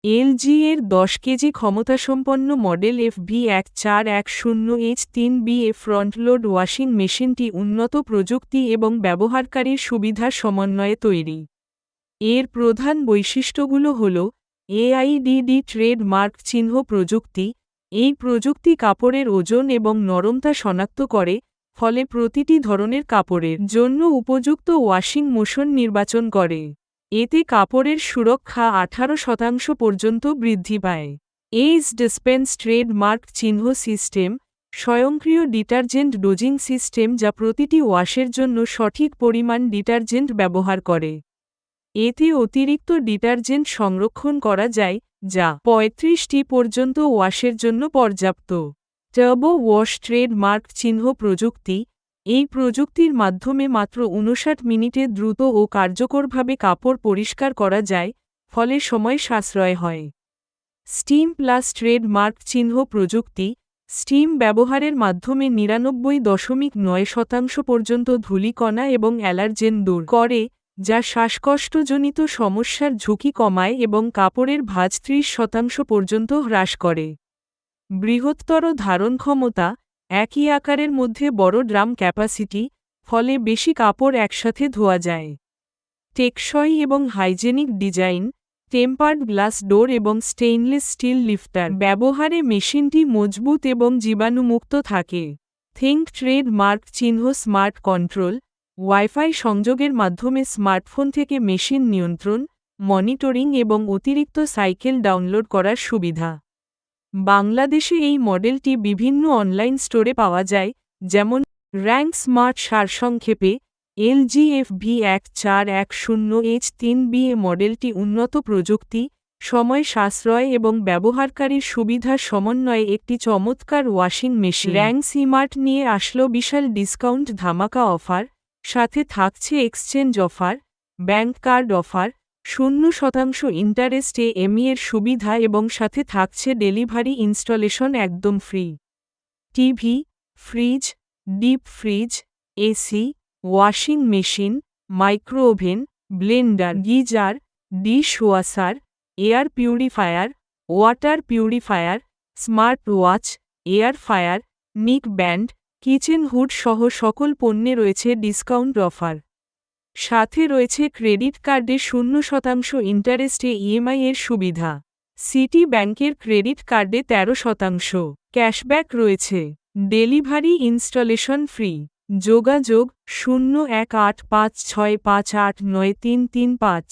LG এর 10 KG ক্ষমতাসম্পন্ন model FV1410H3BA front-load washing মেশিনটি উন্নত প্রযুক্তি এবং ব্যবহারকারীর সুবিধার সমন্বয়ে তৈরি। এর প্রধান বৈশিষ্ট্যগুলো হল AIDD ট্রেডমার্ক চিহ্ন প্রযুক্তি। এই প্রযুক্তি কাপড়ের ওজন এবং নরমতা শনাক্ত করে, ফলে প্রতিটি ধরনের কাপড়ের জন্য উপযুক্ত ওয়াশিং মোশন নির্বাচন করে। এতে কাপড়ের সুরক্ষা 18% পর্যন্ত বৃদ্ধি পায়। এইজ ডিসপেন্স ট্রেডমার্ক চিহ্ন সিস্টেম স্বয়ংক্রিয় ডিটারজেন্ট ডোজিং সিস্টেম যা প্রতিটি ওয়াশের জন্য সঠিক পরিমাণ ডিটারজেন্ট ব্যবহার করে। এতে অতিরিক্ত ডিটারজেন্ট সংরক্ষণ করা যায়, যা 35টি পর্যন্ত ওয়াশের জন্য পর্যাপ্ত। টার্বো ওয়াশ ট্রেডমার্ক চিহ্ন প্রযুক্তি এই প্রযুক্তির মাধ্যমে মাত্র 59 মিনিটে দ্রুত ও কার্যকরভাবে কাপড় পরিষ্কার করা যায়, ফলে সময় সাশ্রয় হয়। স্টিম প্লাস ট্রেডমার্ক চিহ্ন প্রযুক্তি স্টিম ব্যবহারের মাধ্যমে 99.9% পর্যন্ত ধূলিকণা এবং অ্যালার্জেন দূর করে, যা শ্বাসকষ্টজনিত সমস্যার ঝুঁকি কমায় এবং কাপড়ের ভাঁজ 30% পর্যন্ত হ্রাস করে। বৃহত্তর ধারণ ক্ষমতা একই আকারের মধ্যে বড় ড্রাম ক্যাপাসিটি, ফলে বেশি কাপড় একসাথে ধোয়া যায়। টেকসই এবং hygienic design tempered glass door এবং স্টেইনলেস স্টিল লিফটার ব্যবহারে মেশিনটি মজবুত এবং জীবাণুমুক্ত থাকে। থিঙ্ক ট্রেডমার্ক চিহ্ন স্মার্ট কন্ট্রোল ওয়াইফাই সংযোগের মাধ্যমে স্মার্টফোন থেকে মেশিন নিয়ন্ত্রণ, মনিটরিং এবং অতিরিক্ত সাইকেল ডাউনলোড করার সুবিধা। বাংলাদেশে এই মডেলটি বিভিন্ন অনলাইন স্টোরে পাওয়া যায়, যেমন র্যাঙ্ক স্মার্ট। সারসংক্ষেপে এলজি FV1410H3BA মডেলটি উন্নত প্রযুক্তি, সময় সাশ্রয় এবং ব্যবহারকারীর সুবিধার সমন্বয়ে একটি চমৎকার ওয়াশিং মেশিন। র্যাঙ্ক স্মার্ট নিয়ে আসলো বিশাল ডিসকাউন্ট ধামাকা অফার, সাথে থাকছে exchange offer, bank card offer, 0% ইন্টারেস্টে এর সুবিধা এবং সাথে থাকছে ডেলিভারি ইনস্টলেশন একদম free. TV, fridge, deep fridge, AC, washing machine, micro oven, blender, geyser, dish washer, air purifier, water purifier, smart watch, air fryer, neck band, kitchen hood সহ সকল পণ্যে রয়েছে ডিসকাউন্ট অফার। সাথে রয়েছে ক্রেডিট কার্ডে 0% ইন্টারেস্টে ইএমআই এর সুবিধা। সিটি ব্যাংকের ক্রেডিট কার্ডে 13% ক্যাশব্যাক রয়েছে। Delivery installation free. যোগাযোগ 018565893335।